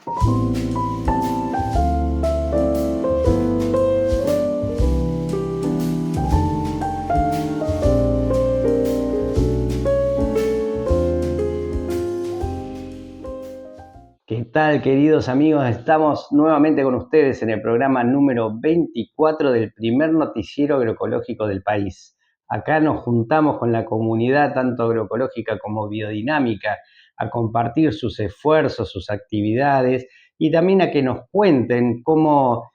¿Qué tal, queridos amigos? Estamos nuevamente con ustedes en el programa número 24 del primer noticiero agroecológico del país. Acá nos juntamos con la comunidad, tanto agroecológica como biodinámica, a compartir sus esfuerzos, sus actividades y también a que nos cuenten cómo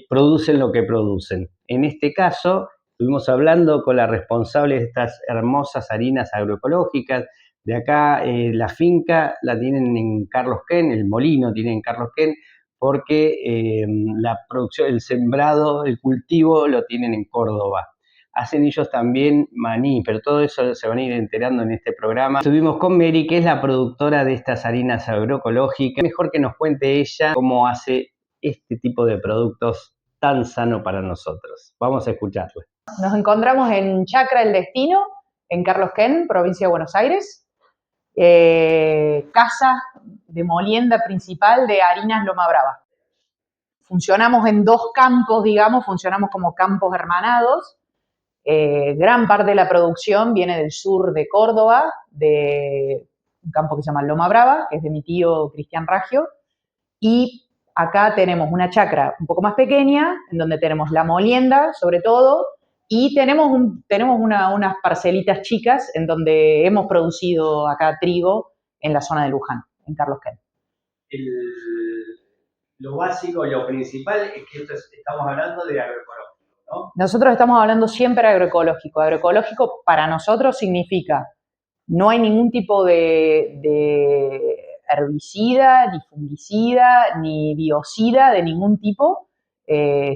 producen lo que producen. En este caso, estuvimos hablando con la responsable de estas hermosas harinas agroecológicas. De acá la finca la tienen en Carlos Ken, el molino tiene en Carlos Ken, porque la producción, el sembrado, el cultivo lo tienen en Córdoba. Hacen ellos también maní, pero todo eso se van a ir enterando en este programa. Estuvimos con Mary, que es la productora de estas harinas agroecológicas. Mejor que nos cuente ella cómo hace este tipo de productos tan sano para nosotros. Vamos a escucharla. Nos encontramos en Chacra El Destino, en Carlos Ken, provincia de Buenos Aires. Casa de molienda principal de Harinas Loma Brava. Funcionamos en dos campos, digamos, funcionamos como campos hermanados. Gran parte de la producción viene del sur de Córdoba, de un campo que se llama Loma Brava, que es de mi tío Cristian Raggio, y acá tenemos una chacra un poco más pequeña, en donde tenemos la molienda, sobre todo, y tenemos unas parcelitas chicas en donde hemos producido acá trigo en la zona de Luján, en Carlos Ken. Lo básico, lo principal es que estamos hablando de agroecológico, ¿no? Nosotros estamos hablando siempre de agroecológico. Agroecológico para nosotros significa no hay ningún tipo de herbicida, ni fungicida, ni biocida de ningún tipo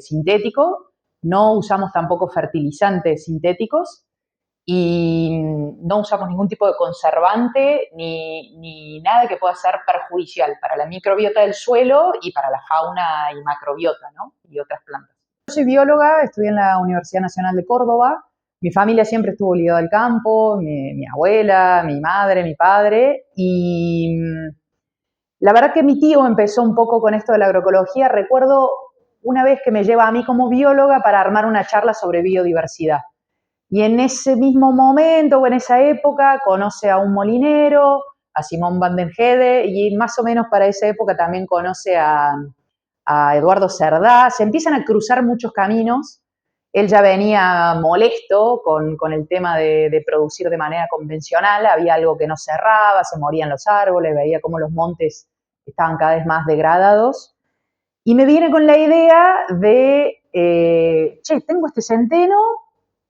sintético. No usamos tampoco fertilizantes sintéticos y no usamos ningún tipo de conservante ni nada que pueda ser perjudicial para la microbiota del suelo y para la fauna y macrobiota, ¿no? Y otras plantas. Yo soy bióloga, estudié en la Universidad Nacional de Córdoba. Mi familia siempre estuvo ligada al campo, mi abuela, mi madre, mi padre, y la verdad que mi tío empezó un poco con esto de la agroecología. Recuerdo una vez que me lleva a mí como bióloga para armar una charla sobre biodiversidad. Y en ese mismo momento o en esa época conoce a un molinero, a Simón van den Hede, y más o menos para esa época también conoce a Eduardo Cerdá. Se empiezan a cruzar muchos caminos. Él ya venía molesto con el tema de producir de manera convencional. Había algo que no cerraba, se morían los árboles, veía cómo los montes estaban cada vez más degradados. Y me viene con la idea de, tengo este centeno,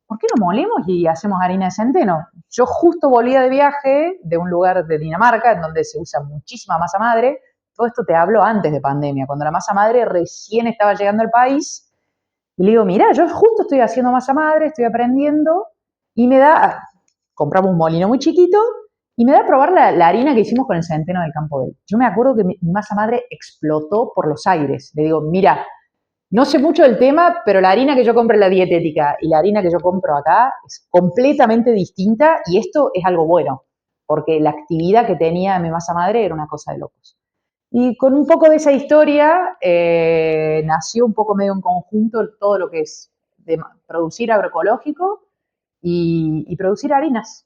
¿por qué no molemos y hacemos harina de centeno? Yo justo volvía de viaje de un lugar de Dinamarca en donde se usa muchísima masa madre. Todo esto te hablo antes de pandemia, cuando la masa madre recién estaba llegando al país. Y le digo, mira, yo justo estoy haciendo masa madre, estoy aprendiendo, y compramos un molino muy chiquito, y me da a probar la harina que hicimos con el centeno del campo de él. Yo me acuerdo que mi masa madre explotó por los aires. Le digo, mira, no sé mucho del tema, pero la harina que yo compro en la dietética y la harina que yo compro acá es completamente distinta, y esto es algo bueno, porque la actividad que tenía mi masa madre era una cosa de locos. Y con un poco de esa historia nació un poco medio en conjunto todo lo que es de producir agroecológico y producir harinas.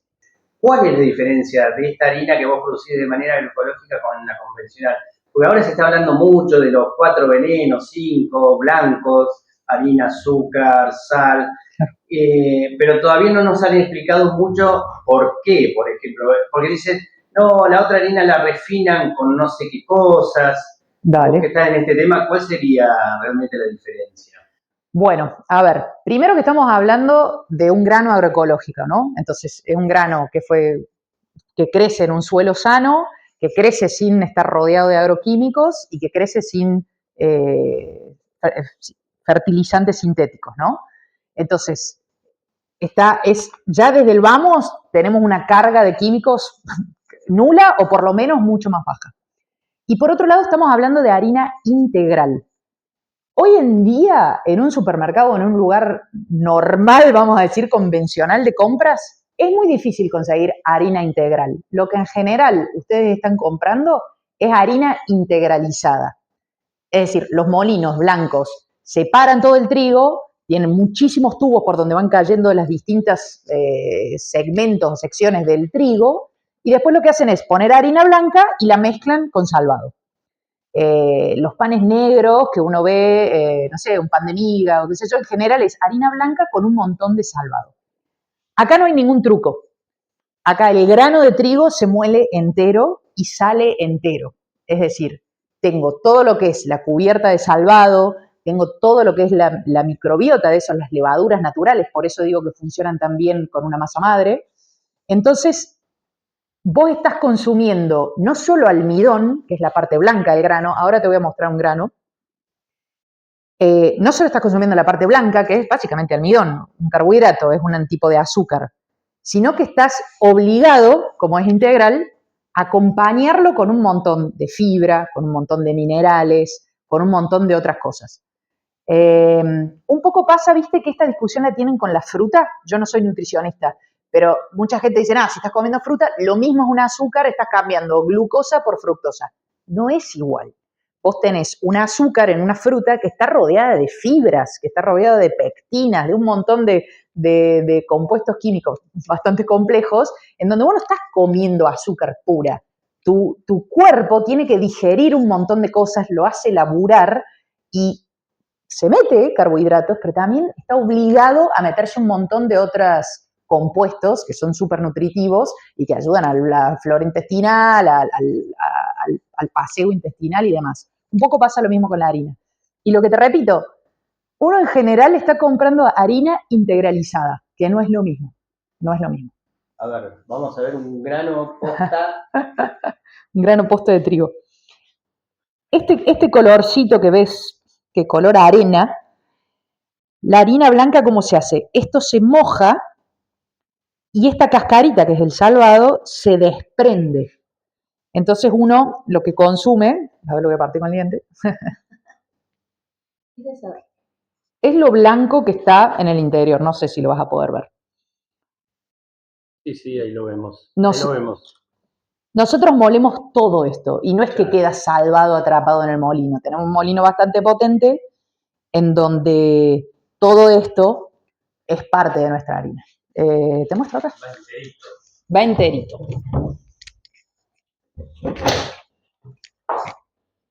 ¿Cuál es la diferencia de esta harina que vos producís de manera agroecológica con la convencional? Porque ahora se está hablando mucho de los 4 venenos, 5 blancos, harina, azúcar, sal, pero todavía no nos han explicado mucho por qué, por ejemplo. Porque dicen, no, la otra harina la refinan con no sé qué cosas. Dale. Vos que estás en este tema, ¿cuál sería realmente la diferencia? Bueno, a ver, primero que estamos hablando de un grano agroecológico, ¿no? Entonces, es un grano que crece en un suelo sano, que crece sin estar rodeado de agroquímicos y que crece sin fertilizantes sintéticos, ¿no? Entonces, ya desde el vamos tenemos una carga de químicos nula o por lo menos mucho más baja. Y por otro lado estamos hablando de harina integral. Hoy en día, en un supermercado, en un lugar normal, vamos a decir, convencional de compras, es muy difícil conseguir harina integral. Lo que en general ustedes están comprando es harina integralizada. Es decir, los molinos blancos separan todo el trigo, tienen muchísimos tubos por donde van cayendo las distintas segmentos o secciones del trigo, y después lo que hacen es poner harina blanca y la mezclan con salvado. Los panes negros que uno ve, no sé, un pan de miga o qué sé yo, en general es harina blanca con un montón de salvado. Acá no hay ningún truco. Acá el grano de trigo se muele entero y sale entero. Es decir, tengo todo lo que es la cubierta de salvado, tengo todo lo que es la microbiota de eso, las levaduras naturales, por eso digo que funcionan tan bien con una masa madre. Entonces, vos estás consumiendo no solo almidón, que es la parte blanca del grano, ahora te voy a mostrar un grano, no solo estás consumiendo la parte blanca, que es básicamente almidón, un carbohidrato, es un tipo de azúcar, sino que estás obligado, como es integral, a acompañarlo con un montón de fibra, con un montón de minerales, con un montón de otras cosas. Un poco pasa, viste, que esta discusión la tienen con la fruta. Yo no soy nutricionista, pero mucha gente dice, si estás comiendo fruta, lo mismo es un azúcar, estás cambiando glucosa por fructosa. No es igual. Vos tenés un azúcar en una fruta que está rodeada de fibras, que está rodeada de pectinas, de un montón de compuestos químicos bastante complejos, en donde vos no estás comiendo azúcar pura. Tu cuerpo tiene que digerir un montón de cosas, lo hace laburar y se mete carbohidratos, pero también está obligado a meterse un montón de otros compuestos que son súper nutritivos y que ayudan a la flora intestinal, al paseo intestinal y demás. Un poco pasa lo mismo con la harina. Y lo que te repito, uno en general está comprando harina integralizada, que no es lo mismo. No es lo mismo. A ver, vamos a ver un grano posta. Un grano posta de trigo. Este colorcito que ves, que color arena, la harina blanca, ¿cómo se hace? Esto se moja y esta cascarita, que es el salvado, se desprende. Entonces uno lo que consume, a ver, lo voy a partir con el diente, es lo blanco que está en el interior. No sé si lo vas a poder ver. Sí, ahí lo vemos. Nosotros molemos todo esto y no es que queda salvado atrapado en el molino. Tenemos un molino bastante potente en donde todo esto es parte de nuestra harina. ¿Te muestro acá? Va enterito.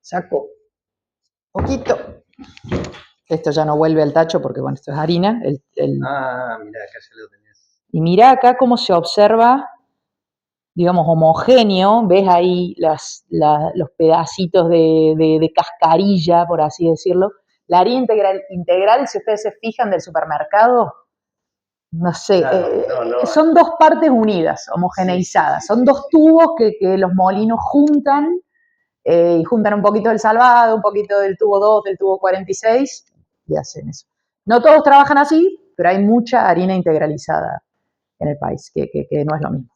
Saco poquito. Esto ya no vuelve al tacho porque, bueno, esto es harina. Mira, acá ya lo tenés. Y mira acá cómo se observa, digamos, homogéneo. ¿Ves ahí los pedacitos de cascarilla, por así decirlo? La harina integral, si ustedes se fijan, del supermercado, no sé, son dos partes unidas, homogeneizadas. Son dos tubos que los molinos juntan y juntan un poquito del salvado, un poquito del tubo 2, del tubo 46 y hacen eso. No todos trabajan así, pero hay mucha harina integralizada en el país, que no es lo mismo.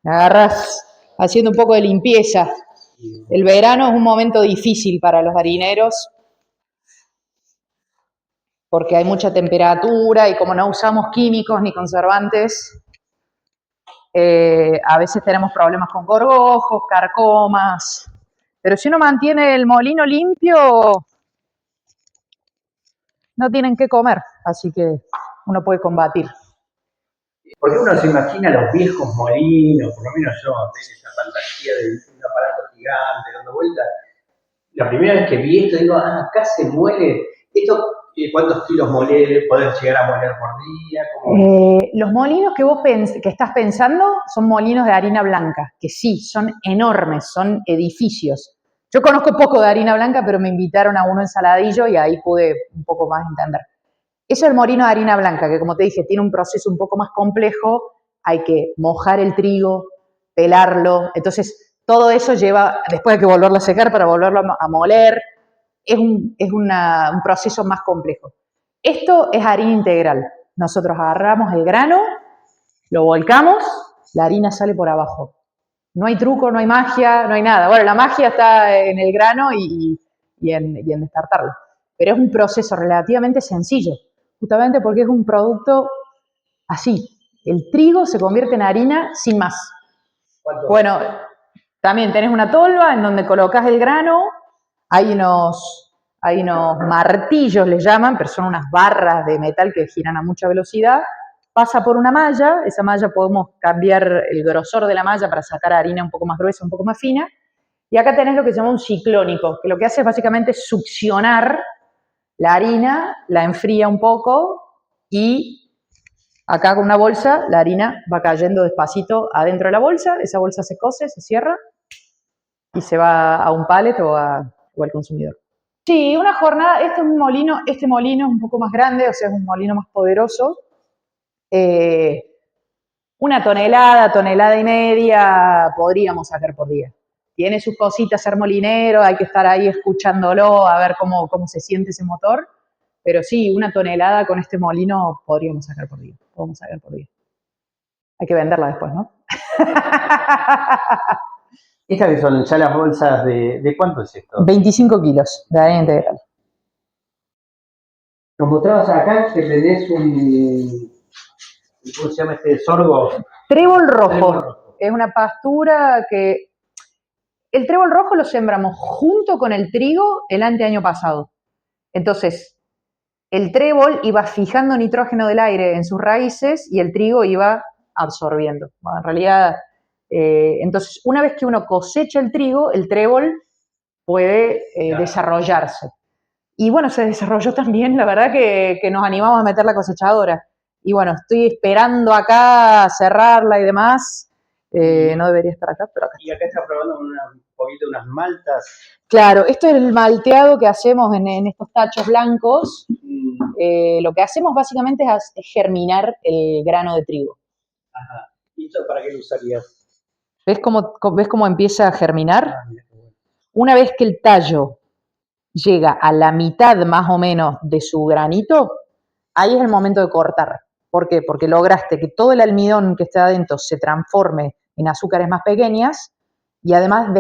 Me agarras haciendo un poco de limpieza. El verano es un momento difícil para los harineros porque hay mucha temperatura y como no usamos químicos ni conservantes, a veces tenemos problemas con gorgojos, carcomas, pero si uno mantiene el molino limpio, no tienen qué comer, así que uno puede combatir. Porque uno se imagina los viejos molinos, por lo menos yo, tengo esa fantasía de un aparato gigante dando vueltas. La primera vez que vi esto, digo, acá se muele. ¿Esto cuántos kilos podés llegar a moler por día? Los molinos que vos que estás pensando son molinos de harina blanca, que sí, son enormes, son edificios. Yo conozco poco de harina blanca, pero me invitaron a uno en Saladillo y ahí pude un poco más entender. Eso es el molino de harina blanca, que como te dije, tiene un proceso un poco más complejo. Hay que mojar el trigo, pelarlo. Entonces, todo eso lleva, después hay que volverlo a secar para volverlo a moler. Es un proceso más complejo. Esto es harina integral. Nosotros agarramos el grano, lo volcamos, la harina sale por abajo. No hay truco, no hay magia, no hay nada. Bueno, la magia está en el grano y en destartarlo. Pero es un proceso relativamente sencillo. justamente porque es un producto así. El trigo se convierte en harina sin más. Bueno, también tenés una tolva en donde colocas el grano, hay unos martillos, le llaman, pero son unas barras de metal que giran a mucha velocidad. Pasa por una malla, esa malla podemos cambiar el grosor de la malla para sacar harina un poco más gruesa, un poco más fina. Y acá tenés lo que se llama un ciclónico, que lo que hace es básicamente succionar la harina, la enfría un poco y acá con una bolsa la harina va cayendo despacito adentro de la bolsa, esa bolsa se cose, se cierra y se va a un pallet o al consumidor. Sí, una jornada, este molino es un poco más grande, o sea, es un molino más poderoso. Una tonelada y media podríamos sacar por día. Tiene sus cositas ser molinero, hay que estar ahí escuchándolo, a ver cómo se siente ese motor. Pero sí, una tonelada con este molino podríamos sacar por día. Podemos sacar por día. Hay que venderla después, ¿no? Estas que son ya las bolsas ¿de cuánto es esto? 25 kilos de harina integral. Nos mostrabas acá que tenés ¿cómo se llama este sorgo? Trébol rojo. Es una pastura que... El trébol rojo lo sembramos junto con el trigo el anteaño pasado. Entonces, el trébol iba fijando nitrógeno del aire en sus raíces y el trigo iba absorbiendo. Bueno, en realidad, entonces, una vez que uno cosecha el trigo, el trébol puede desarrollarse. Y bueno, se desarrolló también, la verdad que nos animamos a meter la cosechadora. Y bueno, estoy esperando acá cerrarla y demás. No debería estar acá, pero acá. Y acá está probando un poquito unas maltas. Claro, esto es el malteado que hacemos en estos tachos blancos. Lo que hacemos básicamente es germinar el grano de trigo. Ajá. ¿Y esto para qué lo usarías? ¿Ves cómo empieza a germinar? Una vez que el tallo llega a la mitad más o menos de su granito, ahí es el momento de cortar. ¿Por qué? Porque lograste que todo el almidón que está adentro se transforme en azúcares más pequeñas y además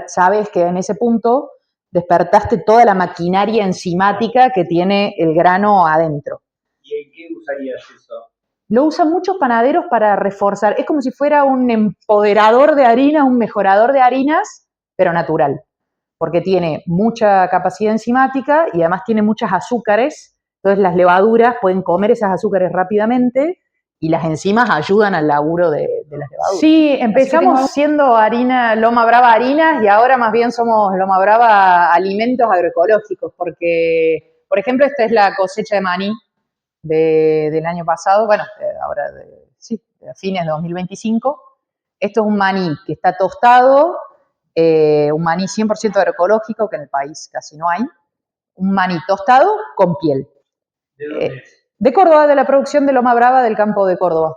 sabes que en ese punto despertaste toda la maquinaria enzimática que tiene el grano adentro. ¿Y en qué usarías eso? Lo usan muchos panaderos para reforzar. Es como si fuera un empoderador de harina, un mejorador de harinas, pero natural. Porque tiene mucha capacidad enzimática y además tiene muchas azúcares. Entonces las levaduras pueden comer esas azúcares rápidamente y las enzimas ayudan al laburo de las levaduras. Sí, empezamos siendo harina, Loma Brava Harinas y ahora más bien somos Loma Brava Alimentos Agroecológicos porque, por ejemplo, esta es la cosecha de maní del año pasado, bueno, ahora a fines de 2025. Esto es un maní que está tostado, un maní 100% agroecológico, que en el país casi no hay, un maní tostado con piel. ¿De dónde es? De Córdoba, de la producción de Loma Brava del campo de Córdoba.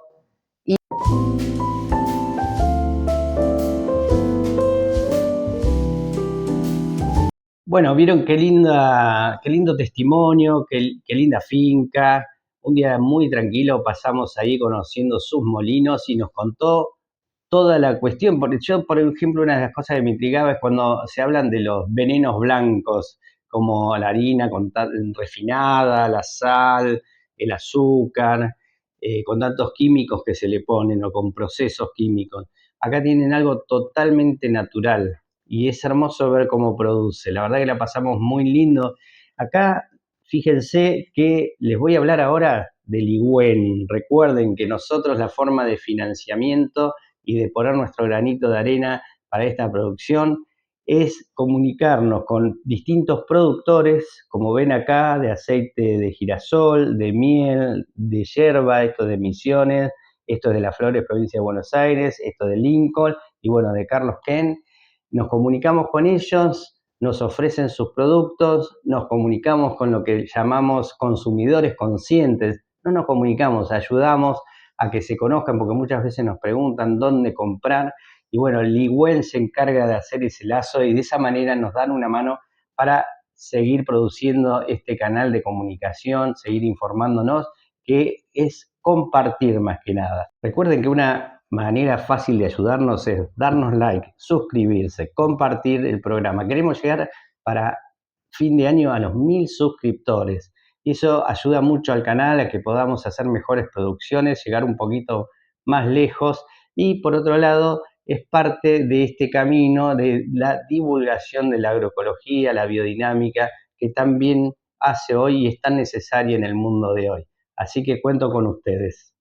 Bueno, vieron qué lindo testimonio, qué linda finca. Un día muy tranquilo pasamos ahí conociendo sus molinos y nos contó toda la cuestión. Porque yo, por ejemplo, una de las cosas que me intrigaba es cuando se hablan de los venenos blancos, como la harina refinada, la sal, el azúcar, con tantos químicos que se le ponen o con procesos químicos. Acá tienen algo totalmente natural y es hermoso ver cómo produce. La verdad que la pasamos muy lindo. Acá, fíjense que les voy a hablar ahora del Ligüen. Recuerden que nosotros la forma de financiamiento y de poner nuestro granito de arena para esta producción es comunicarnos con distintos productores, como ven acá, de aceite de girasol, de miel, de yerba, esto de Misiones, esto es de Las Flores, provincia de Buenos Aires, esto de Lincoln y bueno, de Carlos Ken. Nos comunicamos con ellos, nos ofrecen sus productos, nos comunicamos con lo que llamamos consumidores conscientes, no nos comunicamos, ayudamos a que se conozcan porque muchas veces nos preguntan dónde comprar y bueno, Ligüen se encarga de hacer ese lazo y de esa manera nos dan una mano para seguir produciendo este canal de comunicación, seguir informándonos, que es compartir más que nada. Recuerden que una manera fácil de ayudarnos es darnos like, suscribirse, compartir el programa. Queremos llegar para fin de año a los 1000 suscriptores. y eso ayuda mucho al canal a que podamos hacer mejores producciones, llegar un poquito más lejos y por otro lado es parte de este camino de la divulgación de la agroecología, la biodinámica, que tan bien hace hoy y es tan necesaria en el mundo de hoy. Así que cuento con ustedes.